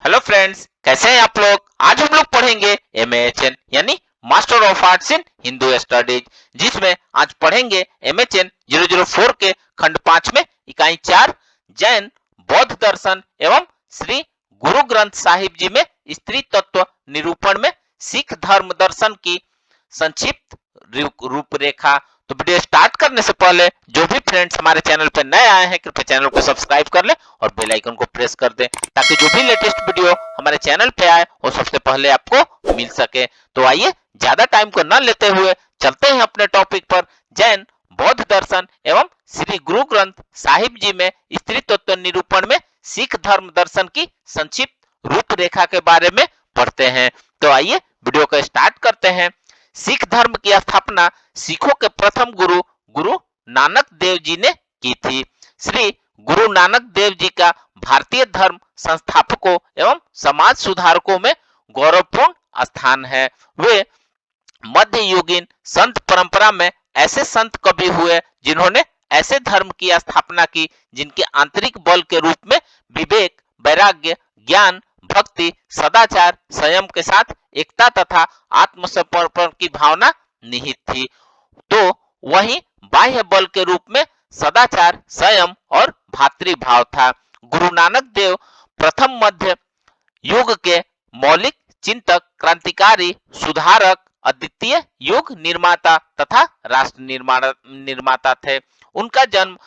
Hello friends, कैसे हैं आप लोग। आज हम लोग पढ़ेंगे एमएचएन यानी master of arts in Hindu studies, जिसमें आज पढ़ेंगे एमएचएन 004 के खंड 5 में इकाई 4 जैन बौद्ध दर्शन एवं श्री गुरु ग्रंथ साहिब जी में स्त्री तत्व निरूपण में सिख धर्म दर्शन की संक्षिप्त रूपरेखा। तो वीडियो स्टार्ट करने से पहले जो भी फ्रेंड्स हमारे चैनल पर नए आए हैं कृपया चैनल को सब्सक्राइब कर ले और बेल आइकन को प्रेस कर दें ताकि जो भी लेटेस्ट वीडियो हमारे चैनल पे आए वो सबसे पहले आपको मिल सके। तो आइए ज्यादा टाइम को न लेते हुए चलते हैं अपने टॉपिक पर। जैन बौद्ध दर्शन एवं श्री गुरु ग्रंथ साहिब जी में स्त्री तत्व निरूपण में सिख धर्म दर्शन की संक्षिप्त रूपरेखा के बारे में पढ़ते हैं। तो आइए वीडियो को स्टार्ट करते हैं। सिख धर्म की स्थापना सिखों के प्रथम गुरु गुरु नानक देव जी ने की थी। श्री गुरु नानक देव जी का भारतीय धर्म संस्थापकों एवं समाज सुधारकों में गौरवपूर्ण स्थान है। वे मध्ययुगीन संत परंपरा में ऐसे संत कवि हुए जिन्होंने ऐसे धर्म की स्थापना की जिनके आंतरिक बल के रूप में विवेक, वैराग्य, ज्ञान, भक्ति, सदाचार, संयम के साथ एकता तथा आत्मसमर्पण की भावना निहित थी। तो वहीं बाह्य बल के रूप में सदाचार, संयम और भातृभाव था। गुरु नानक देव प्रथम मध्य युग के मौलिक चिंतक, क्रांतिकारी, सुधारक, अद्वितीय युग निर्माता तथा राष्ट्र निर्माता थे। उनका जन्म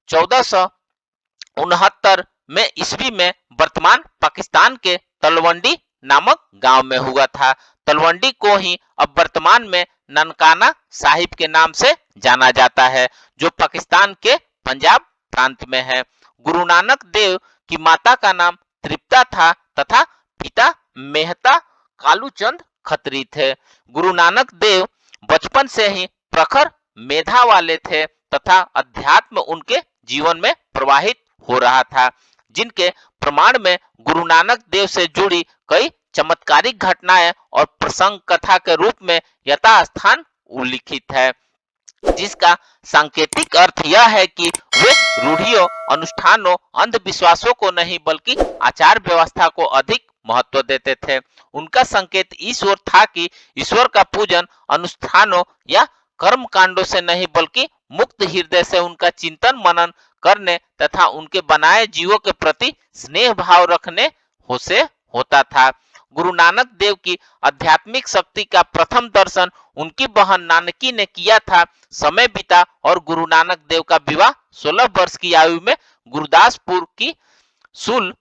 1469 में ईस्वी में वर्तमान पाकिस्तान के तलवंडी नामक गांव में हुआ था। तलवंडी को ही अब वर्तमान में ननकाना साहिब के नाम से जाना जाता है, जो पाकिस्तान के पंजाब प्रांत में है। गुरु नानक देव की माता का नाम तृप्ता था तथा पिता मेहता कालूचंद खत्री थे। गुरु नानक देव बचपन से ही प्रखर मेधा वाले थे तथा अध्यात्म उनके जीवन में प्रवाहित हो रहा था, जिनके प्रमाण में गुरु नानक देव से जुड़ी कई चमत्कारिक घटनाएं और प्रसंग कथा के रूप में यथास्थान उल्लिखित है, जिसका सांकेतिक अर्थ यह है कि वे रूढ़ियों, अनुष्ठानों, अंधविश्वासों को नहीं बल्कि आचार व्यवस्था को अधिक महत्व देते थे। उनका संकेत इस ओर था कि ईश्वर का पूजन अनुष्ठानों या कर्म कांडों से नहीं बल्कि मुक्त हृदय से उनका चिंतन मनन करने तथा उनके बनाए जीवों के प्रति स्नेह भाव रखने से होता था। गुरु नानक देव की आध्यात्मिक शक्ति का प्रथम दर्शन उनकी बहन नानकी ने किया था। समय बीता और गुरु नानक देव का विवाह 16 वर्ष की आयु में गुरदासपुर की सुल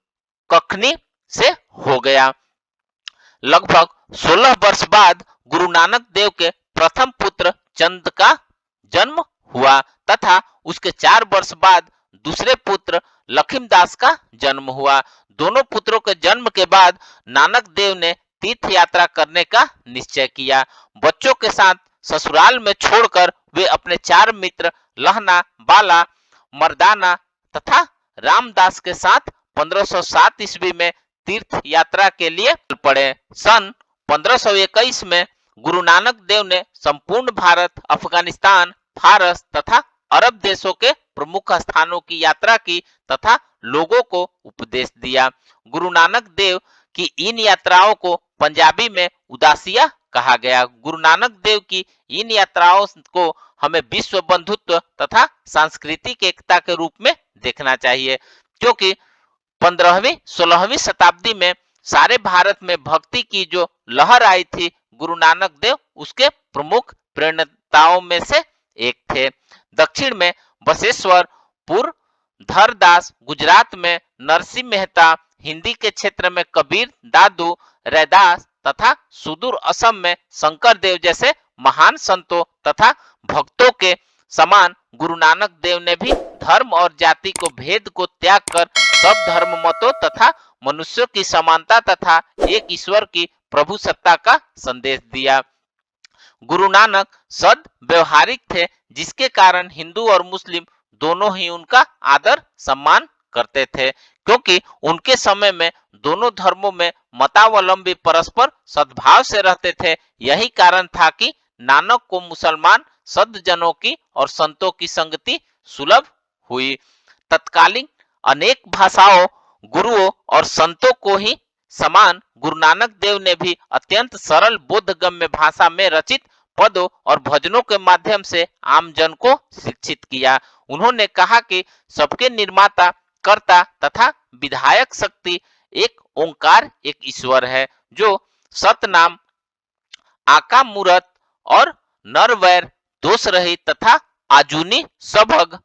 कखनी से हो गया। लगभग 16 वर्ष बाद गुरु नानक देव के प्रथम पुत्र चंद का जन्म हुआ तथा उसके 4 वर्ष बाद दूसरे पुत्र लखीमदास का जन्म हुआ। दोनों पुत्रों के जन्म के बाद नानक देव ने तीर्थ यात्रा करने का निश्चय किया। बच्चों के साथ ससुराल में छोड़कर वे अपने 4 मित्र लहना, बाला, मर्दाना तथा रामदास के साथ 1507 ईस्वी में तीर्थ यात्रा के लिए पड़े। सन 1521 में गुरु नानक देव ने संपूर्ण भारत, अफगानिस्तान, फारस तथा अरब देशों के प्रमुख स्थानों की यात्रा की तथा लोगों को उपदेश दिया। गुरु नानक देव की इन यात्राओं को पंजाबी में उदासिया कहा गया। गुरु नानक देव की इन यात्राओं को हमें विश्व बंधुत्व तथा सांस्कृतिक एकता के रूप में देखना चाहिए, क्योंकि 15वीं-16वीं शताब्दी में सारे भारत में भक्ति की जो लहर आई थी, गुरु नानक देव उसके प्रमुख प्रेरणाओं में से एक थे। दक्षिण में बसवेश्वर, पुरंधरदास, गुजरात में नरसिंह मेहता, हिंदी के क्षेत्र में कबीर दादू, रैदास तथा सुदूर असम में शंकर देव जैसे महान संतों तथा भक्तों के समान गुरु नानक देव ने भी धर्म और जाति को भेद को त्याग कर सब धर्म मतों तथा मनुष्यों की समानता तथा एक ईश्वर की प्रभु सत्ता का संदेश दिया। गुरु नानक सद व्यवहारिक थे, जिसके कारण हिंदू और मुस्लिम दोनों ही उनका आदर सम्मान करते थे, क्योंकि उनके समय में दोनों धर्मों में मतावलंबी परस्पर सद्भाव से रहते थे। यही कारण था कि नानक को मुसलमान सद्जनों की और संतों की संगति सुलभ हुई। तत्कालीन अनेक भाषाओं, गुरुओं और संतों को ही समान गुरु नानक देव ने भी अत्यंत सरल बोधगम्य भाषा में रचित पदों और भजनों के माध्यम से आम जन को शिक्षित किया। उन्होंने कहा कि सबके निर्माता, कर्ता तथा विधायक शक्ति एक ओंकार, एक ईश्वर है, जो सतनाम, आका मूरत और नरवैर, दोष रहित तथा आजुनी सभग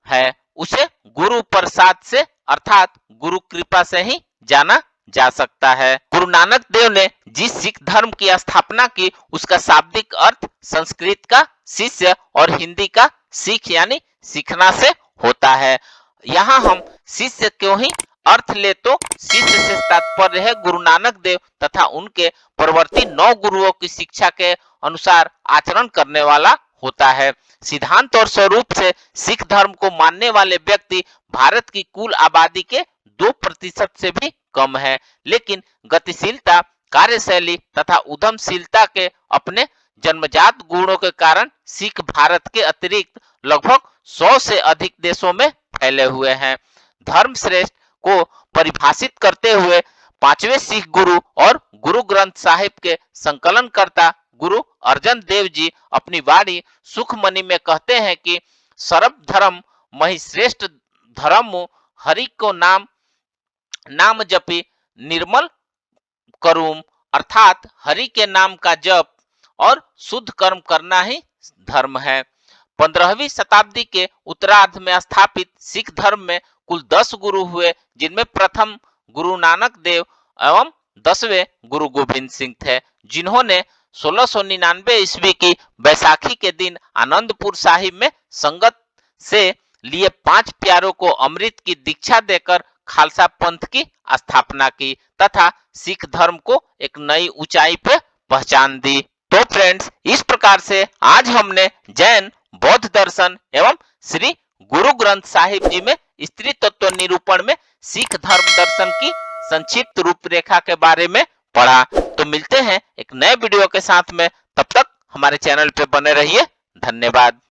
है। उसे गुरु प्रसाद से अर्थात गुरु कृपा से ही जाना जा सकता है। गुरु नानक देव ने जिस सिख धर्म की स्थापना की, उसका शाब्दिक अर्थ संस्कृत का शिष्य और हिंदी का सिख यानी सीखना से होता है। यहाँ हम शिष्य क्यों ही अर्थ ले तो शिष्य से तात्पर्य है गुरु नानक देव तथा उनके परवर्ती 9 गुरुओं की शिक्षा के अनुसार आचरण करने वाला होता है। सिद्धांत और स्वरूप से सिख धर्म को मानने वाले व्यक्ति भारत की कुल आबादी के 2% से भी कम है, लेकिन गतिशीलता, कार्यशैली तथा उद्यमशीलता के अपने जन्मजात गुणों के कारण सिख भारत के अतिरिक्त लगभग 100 से अधिक देशों में फैले हुए हैं। धर्म श्रेष्ठ को परिभाषित करते हुए 5वें सिख गुरु और गुरु ग्रंथ साहिब के संकलनकर्ता गुरु अर्जन देव जी अपनी वाणी सुखमणि में कहते हैं कि सर्व धर्म मही श्रेष्ठ धर्म हरि को नाम जपी निर्मल करूम, अर्थात हरि के नाम का जप और शुद्ध कर्म करना ही धर्म है। 15वीं शताब्दी के उत्तरार्ध में स्थापित सिख धर्म में कुल 10 गुरु हुए, जिनमें प्रथम गुरु नानक देव एवं 10वें गुरु गोविंद सिंह थे, जिन्होंने 1699 ईस्वी की बैसाखी के दिन आनंदपुर साहिब में संगत से लिए 5 प्यारों को अमृत की दीक्षा देकर खालसा पंथ की स्थापना की तथा सिख धर्म को एक नई ऊंचाई पे पहचान दी। तो फ्रेंड्स, इस प्रकार से आज हमने जैन, बौद्ध दर्शन एवं श्री गुरु ग्रंथ साहिब जी में स्त्री तत्व निरूपण में सिख धर्म दर्शन की संक्षिप्त रूपरेखा के बारे में पढ़ा। तो मिलते हैं एक नए वीडियो के साथ में, तब तक हमारे चैनल पे बने रहिए। धन्यवाद।